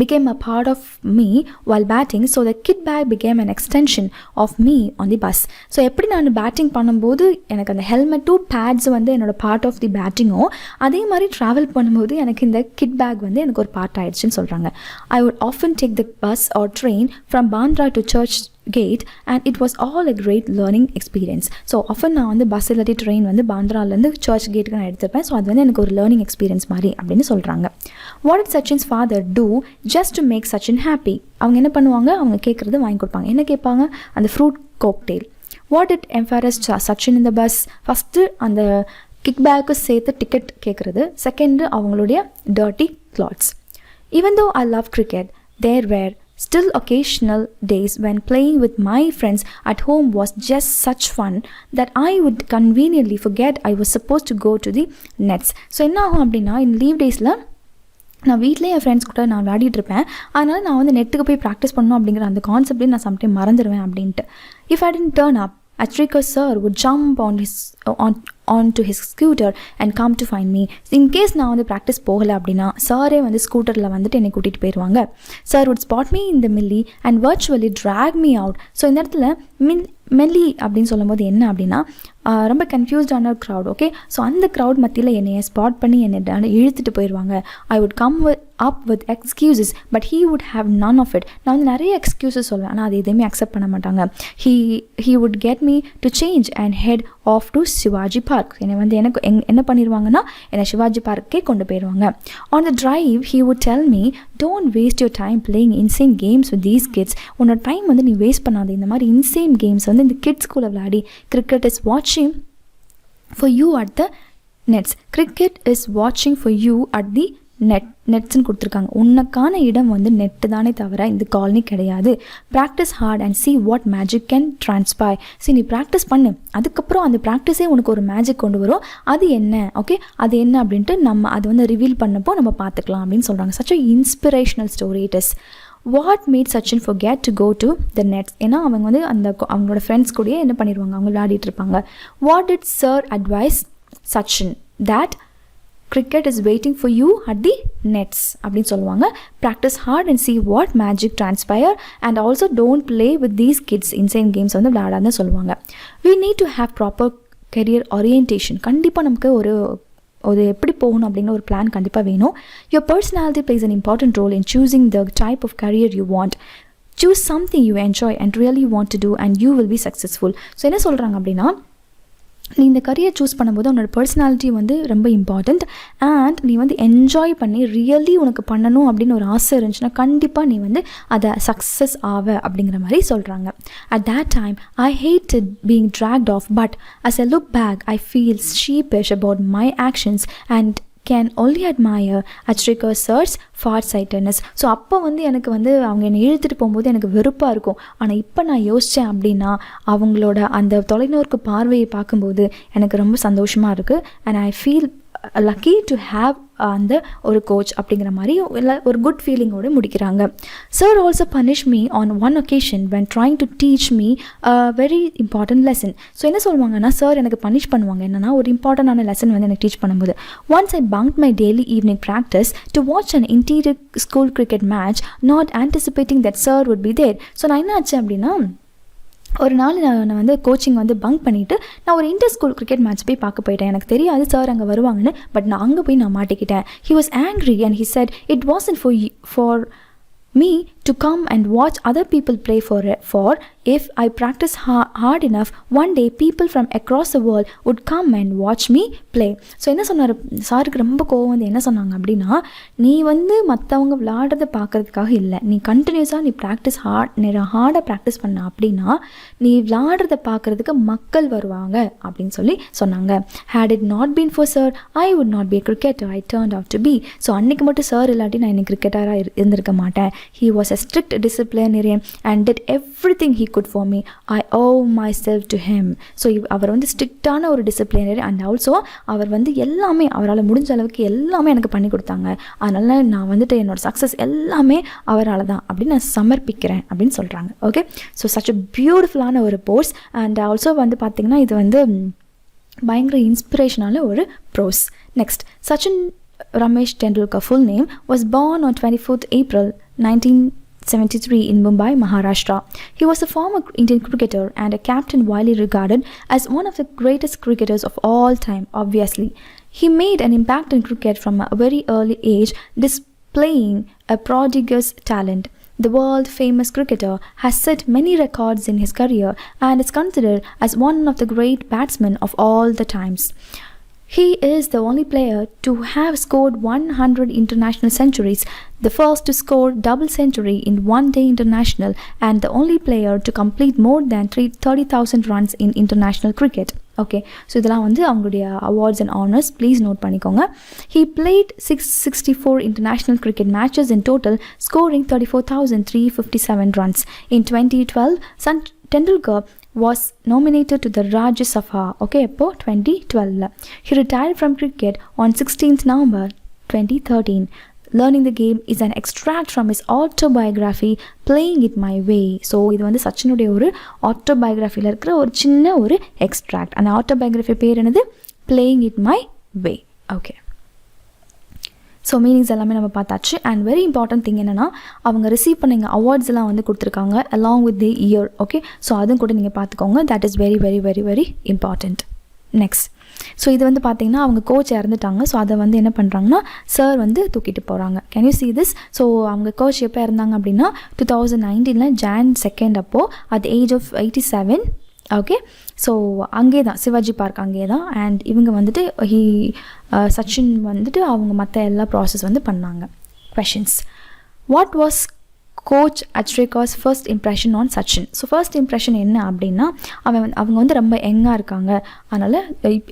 became a part of me while batting, so the kit bag became an extension of me on the bus. So எப்படி நான் பேட்டிங் பண்ணும்போது எனக்கு அந்த ஹெல்மெட்டும் பேட்ஸ் வந்து என்னோட part of the பேட்டிங்கும், அதே மாதிரி travel பண்ணும்போது எனக்கு இந்த கிட் பேக் வந்து எனக்கு ஒரு பார்ட் ஆயிடுச்சுன்னு சொல்கிறாங்க. I would often take the bus or train from Bandra to Church Gate and it was all a great learning experience. So often நான் வந்து பஸ் இல்லாட்டி ட்ரெயின் வந்து பாந்திராலேருந்து சர்ச் கேட்டுக்கு நான் எடுத்துப்பேன். ஸோ அது வந்து எனக்கு ஒரு லேர்னிங் எக்ஸ்பீரியன்ஸ் மாதிரி அப்படின்னு சொல்கிறாங்க. What did Sachin's father do just to make Sachin happy? அவங்க என்ன பண்ணுவாங்க, அவங்க கேட்குறது வாங்கி கொடுப்பாங்க. என்ன கேட்பாங்க, அந்த fruit cocktail. What did embarrassed Sachin இந்த பஸ்? ஃபஸ்ட்டு அந்த கிக் பேக்கு சேர்த்து டிக்கெட் கேட்குறது, செகண்டு அவங்களுடைய dirty clothes. Even though I love cricket, there were still occasional days when playing with my friends at home was just such fun that I would conveniently forget I was supposed to go to the nets. So என்ன ஆகும் அப்படின்னா, இந்த leave டேஸில் நான் வீட்டிலே என் friends கூட நான் விளையாடிட்டு இருப்பேன். அதனால் நான் வந்து நெட்டுக்கு போய் ப்ராக்டிஸ் பண்ணணும் அப்படிங்கிற அந்த கான்செப்டே நான் சம்டைம் மறந்துடுவேன் அப்படின்ட்டு. If I didn't turn up, Atrika sir would jump onto his scooter and come to find me. In case நான் வந்து ப்ராக்டிஸ் போகலை அப்படின்னா சாரே வந்து ஸ்கூட்டரில் வந்துட்டு என்னை கூட்டிகிட்டு போயிடுவாங்க. Sir would spot me in the milli and virtually drag me out. So இந்த இடத்துல மெல்லி அப்படின்னு சொல்லும்போது என்ன அப்படின்னா ரொம்ப கன்ஃபியூஸ்டான ஒரு க்ரௌட். ஓகே, ஸோ அந்த க்ரௌட் மத்தியில் என்னைய ஸ்பாட் பண்ணி என்னை இழுத்துட்டு போயிடுவாங்க. I would come up with excuses but he would have none of it. நான் வந்து நிறைய எக்ஸ்கியூசஸ் சொல்லுவேன், ஆனால் அது எதுவுமே அக்செப்ட் பண்ண மாட்டாங்க. He would get me to change and head off to Shivaji park. என்னை வந்து எனக்கு என்ன பண்ணிடுவாங்கன்னா என்னை சிவாஜி பார்க்கே கொண்டு போயிடுவாங்க. On the drive he would tell me don't waste your time playing இன்சேம் games with these kids. உன்னோட டைம் வந்து நீ வேஸ்ட் பண்ணாது. இந்த மாதிரி இன்சேம் கேம்ஸ் வந்து இந்த கிட்ஸ் ஸ்கூலில் விளையாடி கிரிக்கெட் இஸ் வாட்சிங் for you at the nets. Cricket is வாட்சிங் ஃபார் யூ அட் தி நெட்ஸ்ன்னு கொடுத்துருக்காங்க. உனக்கான இடம் வந்து நெட்டு தானே தவிர இந்த காலனி கிடையாது. Practice hard and see what magic can transpire. சரி, நீ ப்ராக்டிஸ் பண்ணு, அதுக்கப்புறம் அந்த ப்ராக்டிஸே உனக்கு ஒரு மேஜிக் கொண்டு வரும். அது என்ன, ஓகே, அது என்ன அப்படின்ட்டு நம்ம அது வந்து ரிவீல் பண்ணப்போ நம்ம பார்த்துக்கலாம் அப்படின்னு சொல்கிறாங்க. Such a inspirational story it is. What made Sachin forget to go to the nets? ஏன்னா அவங்க வந்து அவங்களோட ஃப்ரெண்ட்ஸ் கூடயே என்ன பண்ணிடுவாங்க, அவங்க விளையாடிட்டு இருப்பாங்க. What did sir advice Sachin? That cricket is waiting for you at the nets அப்படின்னு சொல்லுவாங்க. practice hard and see what magic transpire and also don't play with these kids insane games வந்து விளையாடாதுன்னு சொல்லுவாங்க. we need to have proper career orientation. கண்டிப்பாக நமக்கு ஒரு எப்படி போகணும் அப்படிங்கிற ஒரு பிளான் கண்டிப்பாக வேணும். your personality plays an important role in choosing the type of career you want. choose something you enjoy and really want to do and you will be successful. So என்ன சொல்கிறாங்க அப்படின்னா, நீ இந்த கரியர் சூஸ் பண்ணும்போது உன்னோட personality வந்து ரொம்ப important. And நீ வந்து என்ஜாய் பண்ணி ரியலி உனக்கு பண்ணணும் அப்படின்னு ஒரு ஆசை இருந்துச்சுன்னா கண்டிப்பாக நீ வந்து அதை சக்ஸஸ் ஆவ அப்படிங்கிற மாதிரி சொல்கிறாங்க. At that time I hated being dragged off but as I look back I feel sheepish about my actions and can only admire Achrekar sir's farsightedness. So அப்போ வந்து எனக்கு வந்து அவங்க என்னை இழுத்துட்டு போகும்போது எனக்கு வெறுப்பாக இருக்கும். ஆனால் இப்போ நான் யோசித்தேன் அப்படின்னா அவங்களோட அந்த தொலைநோக்கு பார்வையை பார்க்கும்போது எனக்கு ரொம்ப சந்தோஷமாக இருக்குது. And I feel lucky to have அந்த ஒரு கோச் அப்படிங்கிற மாதிரி ஒரு குட் ஃபீலிங்கோடு முடிக்கிறாங்க. Sir also punish me on one occasion when trying to teach me very important lesson. So என்ன சொல்லுவாங்கன்னா, சார் எனக்கு பனிஷ் பண்ணுவாங்க என்னன்னா ஒரு இம்பார்ட்டண்டான லெசன் வந்து எனக்கு டீச் பண்ணும்போது. Once I bunk my daily evening practice to watch an interior school cricket match not anticipating that sir would be there. So நான் என்ன ஆச்சு அப்படின்னா, ஒரு நாள் நான் வந்து கோச்சிங் வந்து பங்க் பண்ணிவிட்டு நான் ஒரு இன்டர் ஸ்கூல் கிரிக்கெட் மேட்ச் போய் பார்க்க போயிட்டேன். எனக்கு தெரியாது சார் அங்கே வருவாங்கன்னு. பட் நான் அங்கே போய் நான் மாட்டிக்கிட்டேன். He was angry and he said it wasn't for me to come and watch other people play for if I practice hard enough one day people from across the world would come and watch me play. So என்ன சொன்னார் சாருக்கு ரொம்ப கோவம் வந்து என்ன சொன்னாங்க அப்படின்னா, நீ வந்து மற்றவங்க விளையாடுறதை பார்க்குறதுக்காக இல்லை, நீ கண்டினியூஸாக நீ ஹார்டாக ப்ராக்டிஸ் பண்ண அப்படின்னா நீ விளையாடுறதை பார்க்குறதுக்கு மக்கள் வருவாங்க அப்படின்னு சொல்லி சொன்னாங்க. had it not been for sir I would not be a cricketer I turned out to be. So அன்றைக்கி மட்டும் சார் இல்லாட்டி நான் இன்னைக்கு கிரிக்கெட்டராக இருந்திருக்க மாட்டேன். He was a strict disciplinarian and did everything he could for me. I owe myself to him. So அவர் வந்து ஸ்ட்ரிக்டான ஒரு டிசிப்ளினரி அண்ட் ஆல்சோ அவர் வந்து எல்லாமே அவரால் முடிஞ்ச அளவுக்கு எல்லாமே எனக்கு பண்ணி கொடுத்தாங்க. அதனால் நான் வந்துட்டு என்னோடய சக்ஸஸ் எல்லாமே அவரால் தான் அப்படின்னு நான் சமர்ப்பிக்கிறேன் அப்படின்னு சொல்கிறாங்க. ஓகே, ஸோ சச் அ பியூட்டிஃபுல்லான ஒரு போர்ஸ். அண்ட் ஆல்சோ வந்து பார்த்திங்கன்னா இது வந்து பயங்கர இன்ஸ்பிரேஷனான ஒரு prose. Next, Sachin Ramesh Tendulkar full name was born on 24th April 1973 in Mumbai, Maharashtra. He was a former Indian cricketer and a captain widely regarded as one of the greatest cricketers of all time, obviously. He made an impact in cricket from a very early age, displaying a prodigious talent. The world-famous cricketer has set many records in his career and is considered as one of the great batsmen of all the times. He is the only player to have scored 100 international centuries, the first to score double century in one-day international, and the only player to complete more than 30,000 runs in international cricket. Okay, so இதெல்லாம் வந்து அவங்களுடைய awards and honours, please note பண்ணிக்கோங்க. He played 664 international cricket matches in total, scoring 34,357 runs. In 2012, Tendulkar was nominated to the Rajya Sabha. Okay, அப்போ 2012. He retired from cricket on 16th November 2013. Learning the game is an extract from his autobiography Playing It My Way. So இது வந்து சச்சினுடைய ஒரு ஆட்டோபயோகிராஃபியில் இருக்கிற ஒரு சின்ன ஒரு extract. அந்த autobiography பேர் என்னது? playing it my way. Okay. So meanings எல்லாமே நம்ம பார்த்தாச்சு. அண்ட் வெரி இம்பார்ட்டன்ட் திங் என்னென்னா அவங்க ரிசீவ் பண்ணிங்க அவார்ட்ஸ் எல்லாம் வந்து கொடுத்துருக்காங்க along with the year. Okay, so அதுவும் கூட நீங்கள் பார்த்துக்கோங்க. That is very very very very important. Next, so இது வந்து பார்த்தீங்கன்னா அவங்க கோச் இறந்துட்டாங்க. ஸோ அதை வந்து என்ன பண்ணுறாங்கன்னா சார் வந்து தூக்கிட்டு போகிறாங்க. Can you see this? So அவங்க கோச் எப்போ இறந்தாங்க அப்படின்னா 2019 Jan 2 அப்போது at the age of 87. Okay, so அங்கே தான் சிவாஜி பார்க் அங்கே தான். அண்ட் இவங்க வந்துட்டு சச்சின் வந்துட்டு அவங்க மற்ற எல்லா ப்ராசஸ் வந்து பண்ணாங்க. Questions: what was coach Achrekar's first impression on Sachin? So first impression என்ன அப்படின்னா அவங்க வந்து ரொம்ப யங்காக இருக்காங்க, அதனால்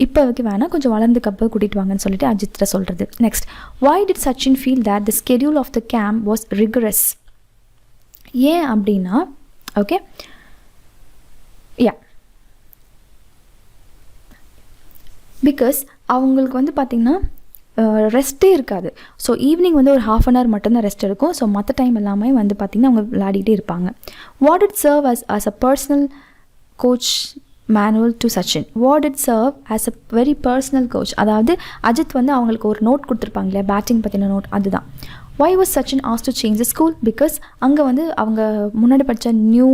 இப்போதைக்கு வேணால் கொஞ்சம் வளர்ந்துக்கப்போ கூட்டிகிட்டு வாங்கன்னு சொல்லிட்டு அஜித்தை சொல்கிறது. Next, why did Sachin feel that the schedule of the camp was rigorous? ஏன் அப்படின்னா ஓகே பிகாஸ் அவங்களுக்கு வந்து பார்த்திங்கன்னா ரெஸ்ட்டே இருக்காது. ஸோ ஈவினிங் வந்து ஒரு ½ hour மட்டும்தான் ரெஸ்ட் இருக்கும். ஸோ மற்ற டைம் எல்லாமே வந்து பார்த்திங்கன்னா அவங்க விளையாடிட்டே இருப்பாங்க. What it serve as a personal coach manual to Sachin? What it serve as a very personal coach? அதாவது அஜித் வந்து அவங்களுக்கு ஒரு நோட் கொடுத்துருப்பாங்க இல்லையா, பேட்டிங் பற்றின நோட், அதுதான். why was Sachin asked to change the school? Because அங்கே வந்து அவங்க முன்னாடி படித்த நியூ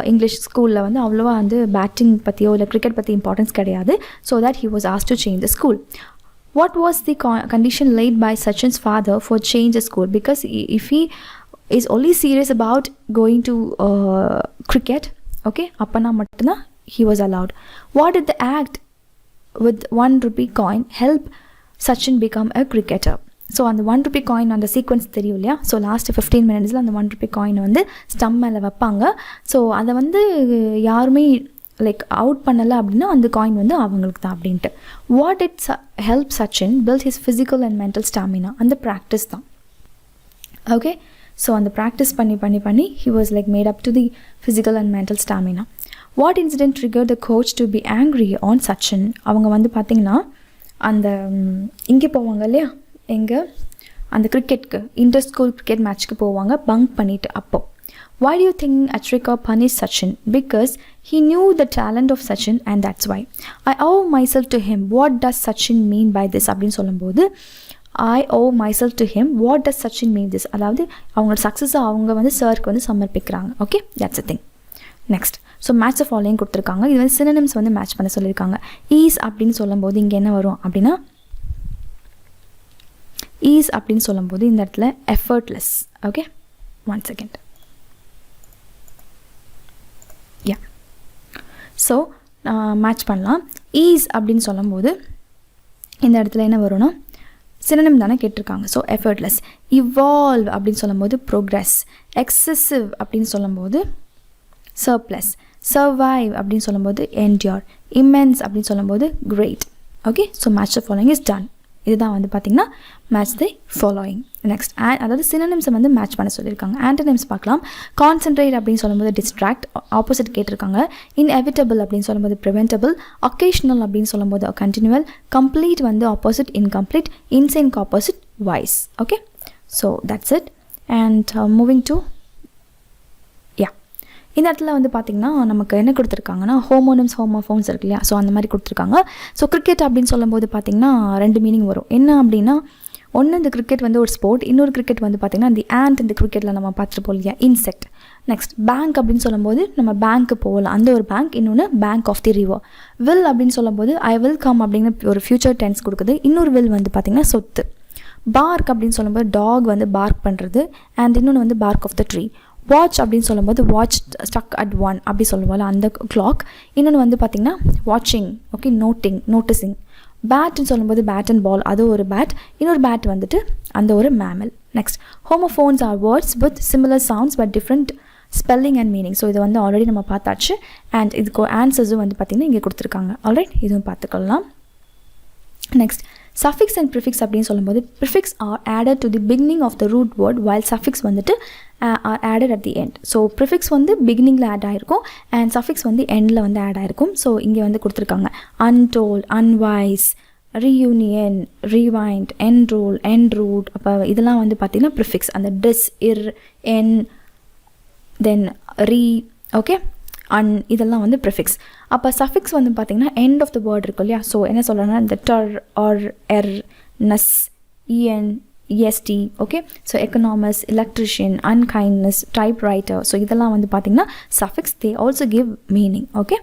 இங்கிலீஷ் ஸ்கூலில் வந்து அவ்வளோவா வந்து பேட்டிங் பற்றியோ இல்லை கிரிக்கெட் பற்றி இம்பார்ட்டன்ஸ் கிடையாது. So that he was asked to change the school. What was the condition laid by Sachin's father for change the school? Because if he is only serious about going to cricket, okay, அப்பனா மட்டும்தான் he was allowed. What did the act with 1 rupee coin help Sachin become a cricketer? So அந்த 1 rupee coin அந்த sequence தெரியும் இல்லையா? So last 15 minutes அந்த 1 rupee காயினை வந்து stem மேலே வைப்பாங்க. ஸோ அதை வந்து யாருமே லைக் அவுட் பண்ணலை அப்படின்னா அந்த காயின் வந்து அவங்களுக்கு தான் அப்படின்ட்டு. What did help Sachin build his physical and mental stamina? அந்த ப்ராக்டிஸ் தான். ஓகே, ஸோ அந்த ப்ராக்டிஸ் பண்ணி he was like made up to the physical and mental stamina. What incident trigger the coach to be angry on Sachin? அவங்க வந்து பார்த்திங்கன்னா அந்த இங்கே போவாங்க இல்லையா, எங்கே அந்த கிரிக்கெட்க்கு இன்டர் ஸ்கூல் கிரிக்கெட் மேட்ச்க்கு போவாங்க பங்க் பண்ணிவிட்டு. அப்போது why do you think Achrika punished Sachin? Because he knew the talent of Sachin and that's why. I owe myself to him. What does Sachin mean by this? அப்படின்னு சொல்லும்போது I owe myself to him. What does Sachin mean this? அதாவது அவங்க சக்ஸஸை அவங்க வந்து சாருக்கு வந்து சமர்ப்பிக்கிறாங்க. Okay, that's a thing. Next, so match following கொடுத்துருக்காங்க. இது வந்து சினனிம்ஸ் வந்து மேட்ச் பண்ண சொல்லியிருக்காங்க. ஈஸ் அப்படின்னு சொல்லும்போது இங்கே என்ன வரும் அப்படின்னா ஈஸ் அப்படின்னு சொல்லும்போது இந்த இடத்துல எஃபர்ட்லெஸ். Okay, 1 second. யா, ஸோ மேட்ச் பண்ணலாம். ஈஸ் அப்படின்னு சொல்லும்போது இந்த இடத்துல என்ன வரும்னா சினனிம் தானே கேட்டிருக்காங்க. So effortless. இவால்வ் அப்படின்னு சொல்லும்போது ப்ரோக்ரஸ். எக்ஸசிவ் அப்படின்னு சொல்லும்போது சர்ப்ளஸ். சர்வைவ் அப்படின்னு சொல்லும்போது என்டியூர். இமென்ஸ் அப்படின்னு சொல்லும்போது great. Okay, so match the following is done. இதுதான் வந்து பார்த்திங்கன்னா மேட்ச் தி ஃபாலோயிங். நெக்ஸ்ட், அதாவது சினனிம்ஸை வந்து மேட்ச் பண்ண சொல்லியிருக்காங்க. ஆன்டனிம்ஸ் பார்க்கலாம். கான்சென்ட்ரேட் அப்படின்னு சொல்லும்போது டிஸ்ட்ராக்ட், ஆப்போசிட் கேட்டிருக்காங்க. இன்எவிட்டபிள் அப்படின்னு சொல்லும்போது ப்ரிவென்டபிள். ஒகேஷ்னல் அப்படின்னு சொல்லும்போது கண்டினியூவல். கம்ப்ளீட் வந்து ஆப்போசிட் இன்கம்ப்ளீட். இன்சைன்க்கு opposite wise. Okay, so that's it. And moving to இந்த இடத்துல வந்து பார்த்திங்கன்னா நமக்கு என்ன கொடுத்துருக்காங்கன்னா ஹோமோனிம்ஸ் ஹோமோஃபோன்ஸ் இருக்கு இல்லையா, ஸோ அந்த மாதிரி கொடுத்துருக்காங்க. ஸோ கிரிக்கெட் அப்படின்னு சொல்லும்போது பார்த்திங்கன்னா 2 மீனிங் வரும். என்ன அப்படின்னா ஒன்று இந்த கிரிக்கெட் வந்து ஒரு ஸ்போர்ட், இன்னொரு கிரிக்கெட் வந்து பார்த்திங்கன்னா தி ஆண்ட் இந்த கிரிக்கெட்டில் நம்ம பார்த்துருப்போம் இல்லையா, இன்செக்ட். நெக்ஸ்ட், பேங்க் அப்படின்னு சொல்லும்போது நம்ம பேங்க்கு போகலாம், அந்த ஒரு பேங்க். இன்னொன்று bank of the river. Will அப்படின்னு சொல்லும்போது ஐ வில் கம் அப்படின்னு ஒரு ஃபியூச்சர் டென்ஸ் கொடுக்குது. இன்னொரு வில் வந்து பார்த்திங்கன்னா சொத்து. பார்க் அப்படின்னு சொல்லும்போது டாக் வந்து பார்க் பண்ணுறது. அண்ட் இன்னொன்று வந்து bark of the tree. Watch அப்படின்னு சொல்லும்போது வாட்ச் ஸ்டக் அட் 1 அப்படி சொல்லுவோம்ல அந்த கிளாக். இன்னொன்று வந்து பார்த்திங்கன்னா வாட்சிங். Okay, noticing. பேட்னு சொல்லும்போது பேட் அண்ட் பால், அது ஒரு பேட். இன்னொரு பேட் வந்துட்டு அந்த ஒரு mammal. Next, homophones are words with similar sounds but different spelling and meaning. So இது வந்து ஆல்ரெடி நம்ம பார்த்தாச்சு. அண்ட் இதுக்கு ஆன்சர்ஸும் வந்து பார்த்திங்கன்னா இங்கே கொடுத்துருக்காங்க. ஆல்ரைட், இதுவும் பார்த்துக்கலாம். நெக்ஸ்ட், suffix and prefix அப்படின்னு சொல்லும்போது prefix are added to the beginning of the root word while suffix வந்துட்டு are added at the end. So prefix வந்து பிகினிங்கில் ஆட் ஆகிருக்கும் அண்ட் suffix வந்து எண்டில் வந்து ஆட் ஆகிருக்கும். ஸோ இங்கே வந்து கொடுத்துருக்காங்க untold, unwise, reunion, rewind, enroll, enroot. அப்போ இதெல்லாம் வந்து பார்த்திங்கன்னா prefix. அந்த dis, ir, en, then re. Okay, இதெல்லாம் வந்து ப்ரிஃபிக்ஸ். அப்போ சஃபிக்ஸ் வந்து பார்த்திங்கன்னா எண்ட் ஆஃப் த வேர்ட் இருக்கும் இல்லையா. ஸோ என்ன சொல்கிறேன்னா இந்த டர் R er ness ian ist okay. So economics electrician unkindness typewriter so இதெல்லாம் வந்து பார்த்திங்கன்னா suffix they also give meaning okay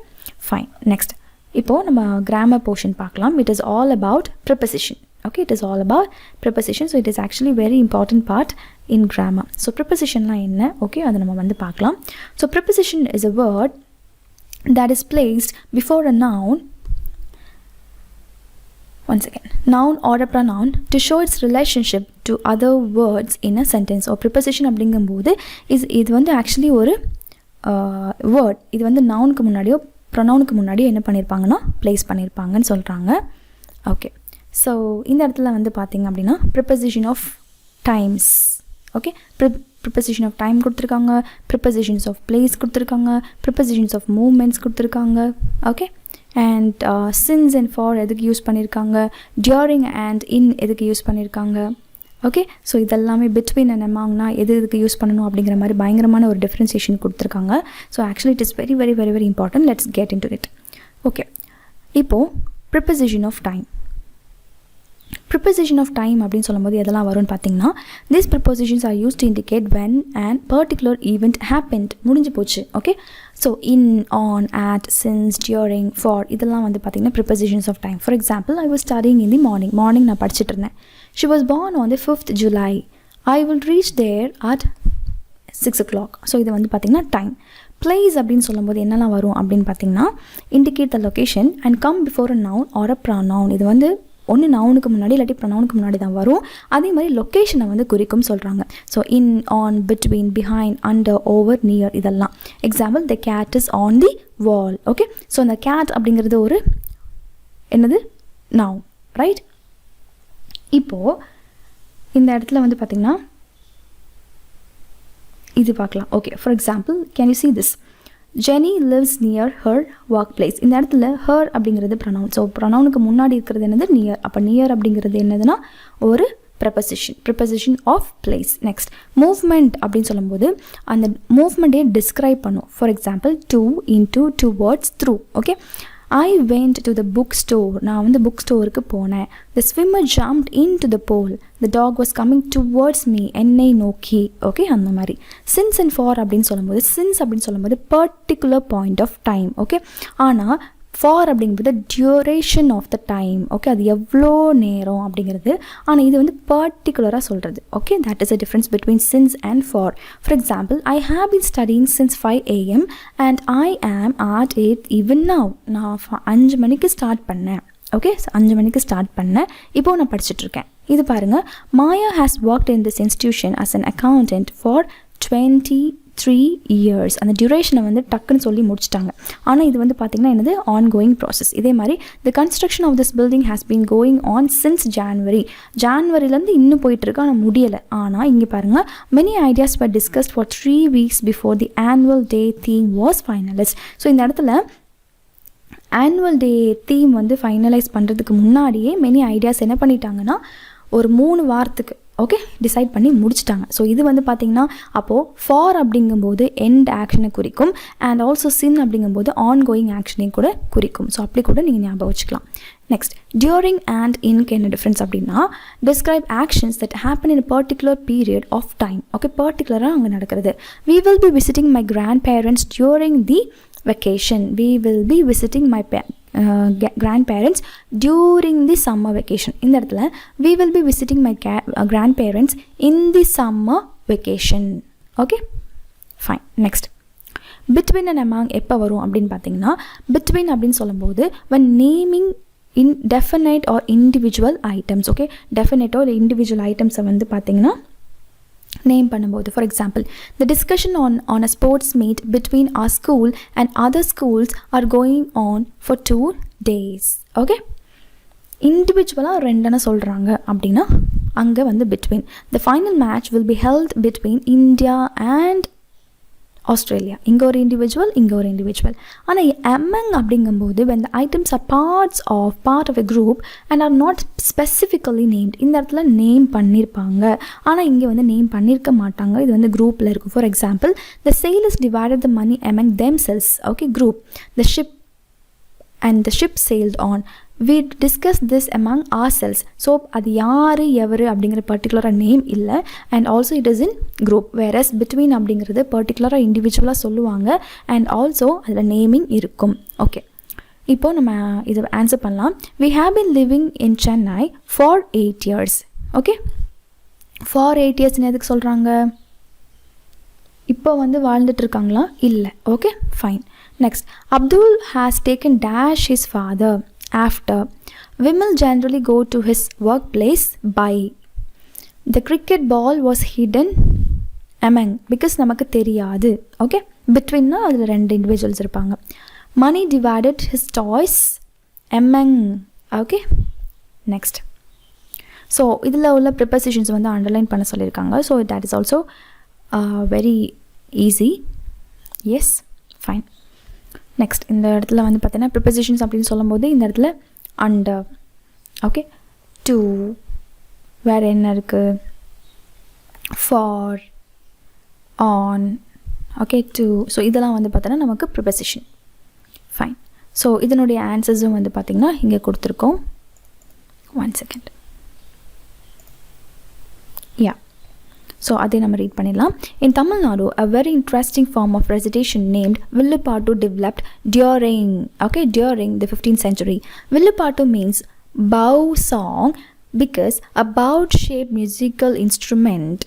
fine. Next இப்போது நம்ம கிராமர் போர்ஷன் பார்க்கலாம். It is all about preposition okay. It is all about preposition, so it is actually very important part in grammar. So preposition la enna okay adha nama vandu paakalam. So preposition is a word that is placed before a noun, once again noun or a pronoun to show its relationship to other words in a sentence. Or preposition அப்படிங்கும்போது இது வந்து actually ஒரு word. இது வந்து நவுனுக்கு முன்னாடியோ ப்ரொனவுனுக்கு முன்னாடியோ என்ன பண்ணியிருப்பாங்கன்னா place பண்ணியிருப்பாங்கன்னு சொல்கிறாங்க ஓகே. ஸோ இந்த இடத்துல வந்து பார்த்திங்க அப்படின்னா preposition of times okay. Preposition of time கொடுத்துருக்காங்க, ப்ரிப்பசிஷன்ஸ் ஆஃப் பிளேஸ் கொடுத்துருக்காங்க, ப்ரிப்பசிஷன்ஸ் ஆஃப் மூமெண்ட்ஸ் கொடுத்துருக்காங்க okay. And since and for எதுக்கு யூஸ் பண்ணியிருக்காங்க, டியூரிங் அண்ட் இன் எதுக்கு யூஸ் பண்ணியிருக்காங்க ஓகே. ஸோ இதெல்லாமே பிட்வீன் அண்ட் அமாங்னா எதுக்கு யூஸ் பண்ணணும் அப்படிங்கிற மாதிரி பயங்கரமான ஒரு டிஃப்ரென்சியேஷன் கொடுத்துருக்காங்க. So actually it is very very very very important. Let's get into it okay. இப்போது preposition of time. Preposition of time அப்படின்னு சொல்லும்போது எதெல்லாம் வரும்னு பார்த்தீங்கன்னா these prepositions are used to indicate when an particular event happened முடிஞ்சு போச்சு okay. So in on at since during for இதெல்லாம் வந்து பார்த்தீங்கன்னா prepositions of time. For example, I was studying in the morning நான் படிச்சுட்டு இருந்தேன். She was born on the 5th July. I will reach there at 6 o'clock. So இது வந்து பார்த்தீங்கன்னா time. Place அப்படின்னு சொல்லும்போது என்னெல்லாம் வரும் அப்படின்னு பார்த்தீங்கன்னா indicate the location and come before a noun or a pronoun. இது வந்து ஒன்று நவுனுக்கு முன்னாடி இல்லாட்டி ப்ரொனவுனுக்கு முன்னாடி தான் வரும். அதே மாதிரி லொக்கேஷனை வந்து குறிக்கும் சொல்கிறாங்க. So in on between behind under over near இதெல்லாம். Example the gate is on the wall okay. So அந்த கேட் அப்படிங்கிறது ஒரு என்னது நவுன் ரைட். இப்போது இந்த இடத்துல வந்து பார்த்திங்கன்னா இது பார்க்கலாம் okay. For example can you see this? Jenny lives near her workplace. இந்த இடத்துல her அப்படிங்கிறது ப்ரொனவுன். ஸோ ப்ரொனவுனுக்கு முன்னாடி இருக்கிறது என்னது நியர். அப்போ நியர் அப்படிங்கிறது என்னதுன்னா ஒரு preposition of place. Next movement அப்படின்னு சொல்லும்போது அந்த மூவ்மெண்ட்டே டிஸ்கிரைப் பண்ணும். For example to into towards through okay. I went to the bookstore. நான் வந்து புக் ஸ்டோருக்கு போனேன். The swimmer jumped into the pool. The dog was coming towards me. என்னை நோக்கி ஓகே அந்த மாதிரி. Since and for அப்படின்னு சொல்லும்போது particular point of time okay. ஆனால் ஃபார் அப்படிங்கிறது duration of the time okay. அது எவ்வளோ நேரம் அப்படிங்கிறது. ஆனால் இது வந்து பர்டிகுலராக சொல்கிறது okay. That is a difference between since and for. For example I have been studying since 5 AM and I am at 8 even now. நான் 5 மணிக்கு ஸ்டார்ட் பண்ணேன் ஓகே. 5 மணிக்கு ஸ்டார்ட் பண்ணேன், இப்போது நான் படிச்சுட்ருக்கேன். இது பாருங்கள், Maya has worked in this institution as an accountant for 23 years. அந்த டியூரேஷனை வந்து டக்குன்னு சொல்லி முடிச்சிட்டாங்க. ஆனால் இது வந்து பார்த்திங்கன்னா என்னது ஆன்கோயிங் ப்ராசஸ். இதே மாதிரி the construction of this building has been going on since ஜான்வரிலேருந்து இன்னும் போயிட்டுருக்கு, ஆனால் முடியலை. ஆனால் இங்கே பாருங்கள், many ideas were discussed for 3 weeks before the annual day theme was finalized. So இந்த இடத்துல ஆனுவல் டே தீம் வந்து ஃபைனலைஸ் பண்ணுறதுக்கு முன்னாடியே மெனி ஐடியாஸ் என்ன பண்ணிட்டாங்கன்னா ஒரு 3 வாரத்துக்கு ஓகே டிசைட் பண்ணி முடிச்சிட்டாங்க. ஸோ இது வந்து பார்த்திங்கன்னா அப்போது ஃபார் அப்படிங்கும்போது எண்ட் ஆக்ஷனை குறிக்கும் அண்ட் ஆல்சோ சின் அப்படிங்கும்போது ஆன்கோயிங் ஆக்ஷனையும் கூட குறிக்கும். ஸோ அப்படி கூட நீங்கள் ஞாபகம் வச்சுக்கலாம். நெக்ஸ்ட் டியூரிங் அண்ட் இன்க்கு என்ன டிஃப்ரென்ஸ் அப்படின்னா describe actions that happen in particular period of time okay. பர்டிகுலராக அங்கே நடக்கிறது. We will be visiting my grandparents during the vacation. We will be visiting my grandparents during the summer vacation. இந்த இடத்துல we will be visiting my grandparents in the summer vacation. Okay, fine. Next, between and among எப்போ வரும் அப்படின்னு பார்த்தீங்கன்னா between அப்படின்னு சொல்லும்போது when naming in definite or individual items. Okay, definite or individual items வந்து பார்த்தீங்கன்னா நேம் பண்ணும்போது. For example the discussion on a sports meet between our school and other schools are going on for 2 days. Okay, இண்டிவிஜுவலாக ரெண்டுன்னு சொல்கிறாங்க அப்படின்னா அங்கே வந்து between. The final match will be held between India and Australia. இங்கே ஒரு individual, இங்கே ஒரு இண்டிவிஜுவல். ஆனால் among அப்படிங்கும்போது when the items are part of a group and are not specifically named, இந்த இடத்துல நேம் பண்ணியிருப்பாங்க, ஆனால் இங்கே வந்து நேம் பண்ணியிருக்க மாட்டாங்க. இது வந்து குரூப்பில் இருக்கும். For example, the sailors divided the money among themselves. Okay, group. The ship sailed on. We discussed this among ourselves. So அது யார் எவர் அப்படிங்கிற பர்டிகுலராக நேம் இல்லை. And also it is in group. Various between அப்படிங்கிறது பர்டிகுலராக இண்டிவிஜுவலாக சொல்லுவாங்க. அண்ட் ஆல்சோ அதில் நேமிங் இருக்கும். ஓகே, இப்போது நம்ம இதை ஆன்சர் பண்ணலாம். We have been living in Chennai for 8 years. Okay, for 8 years எதுக்கு சொல்கிறாங்க? இப்போ வந்து வாழ்ந்துட்டுருக்காங்களா? இல்லை. Okay, fine. Next, Abdul has taken dash his father after. Vimal generally go to his workplace by. The cricket ball was hidden among, because நமக்கு தெரியாது. Okay, பிட்வீன்னா அதில் 2 individuals இருப்பாங்க. Money divided his toys among. Okay, next. So இதில் உள்ள prepositions வந்து underline பண்ண சொல்லியிருக்காங்க. So that is also very easy. Yes, fine. Next, இந்த இடத்துல வந்து பார்த்தீங்கன்னா ப்ரிப்போசிஷன்ஸ் அப்படின்னு சொல்லும்போது இந்த இடத்துல அண்டர், ஓகே, டு, வேறு என்ன இருக்குது, for, on, okay, to. So இதெல்லாம் வந்து பார்த்தோன்னா நமக்கு ப்ரிப்போசிஷன். ஃபைன். ஸோ இதனுடைய ஆன்சர்ஸும் வந்து பார்த்திங்கன்னா இங்கே கொடுத்துருக்கோம். 1 செகண்ட். யா, ஸோ அதை நம்ம ரீட் பண்ணிடலாம். In Tamil Nadu, a very interesting form of recitation named Villupattu developed during the 15th century. Villupattu means bow song because a bow-shaped musical instrument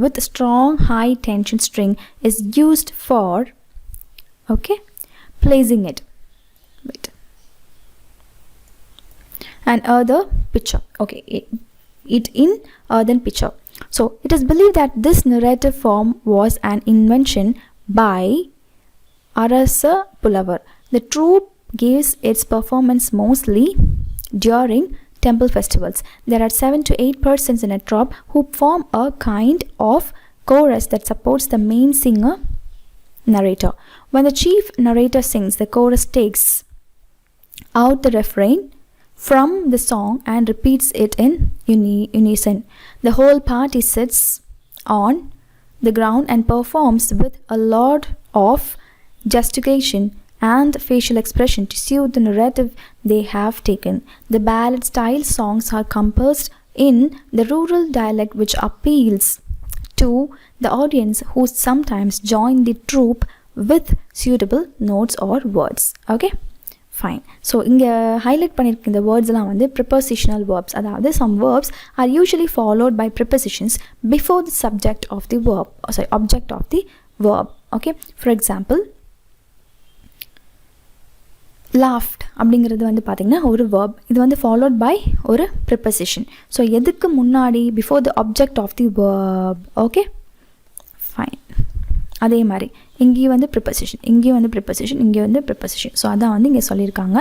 with strong high tension string is used for placing it. Wait. And other picture. Okay. It in earthen pitcher. So it is believed that this narrative form was an invention by Arasa Pulavar. The troupe gives its performance mostly during temple festivals. There are 7 to 8 persons in a troupe who form a kind of chorus that supports the main singer narrator. When the chief narrator sings, the chorus takes out the refrain from the song and repeats it in unison. The whole party sits on the ground and performs with a lot of gesticulation and facial expression to suit the narrative they have taken. The ballad style songs are composed in the rural dialect which appeals to the audience who sometimes join the troupe with suitable notes or words. Okay, fine. So இங்கே highlight பண்ணியிருக்க இந்த வேர்ட்ஸ்லாம் வந்து prepositional verbs. அதாவது some verbs are usually followed by prepositions before the subject of the verb, object of the verb. Okay, for example, laughed அப்படிங்கிறது வந்து பார்த்திங்கன்னா ஒரு verb. இது வந்து followed by ஒரு preposition. ஸோ எதுக்கு முன்னாடி? before the object of the verb. Okay, fine. அதே மாதிரி இங்கேயும் வந்து ப்ரிப்போசிஷன், இங்கேயும் வந்து ப்ரிப்போசிஷன், இங்கே வந்து ப்ரிப்போசிஷன். ஸோ அதான் வந்து இங்கே சொல்லியிருக்காங்க.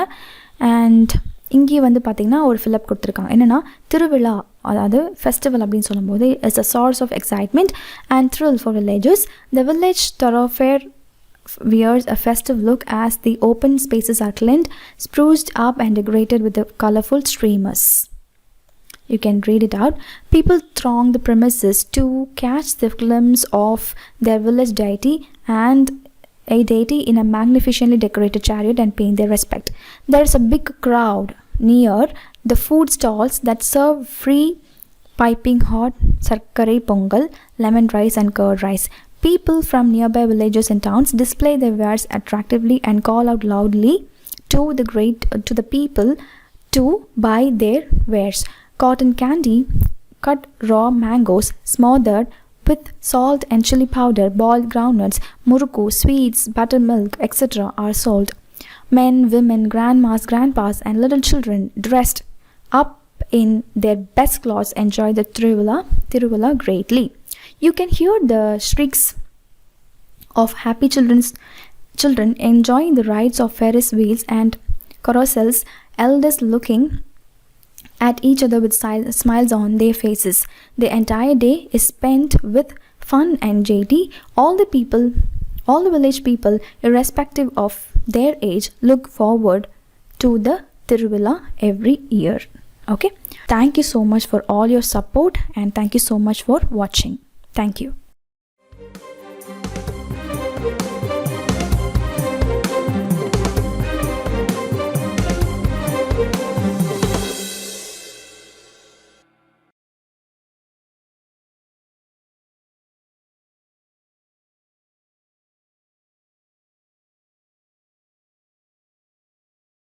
அண்ட் இங்கேயும் வந்து பார்த்திங்கன்னா ஒரு ஃபில்அப் கொடுத்துருக்காங்க. என்னென்னா திருவிழா, அதாவது ஃபெஸ்டிவல் அப்படின்னு சொல்லும்போது it's a source of excitement and thrill for villagers. The village thoroughfare wears a festive look as the open spaces are cleaned, spruced up and decorated with the colorful streamers. You can read it out. People throng the premises to catch the glimpse of their village deity and a deity in a magnificently decorated chariot and pay their respect. There is a big crowd near the food stalls that serve free piping hot sarkarai pongal, lemon rice and curd rice. People from nearby villages and towns display their wares attractively and call out loudly to the people to buy their wares. Cotton candy, cut raw mangoes, smothered with salt and chili powder, boiled groundnuts, murukku, sweets, buttermilk, etc. are sold. Men, women, grandmas, grandpas and little children dressed up in their best clothes enjoy the Tiruvalla greatly. You can hear the shrieks of happy children enjoying the rides of Ferris wheels and carousels, elders looking at each other with smiles on their faces. The entire day is spent with fun and JT, all the village people, irrespective of their age, look forward to the Tiruvilla every year. Okay, thank you so much for all your support and thank you so much for watching. Thank you.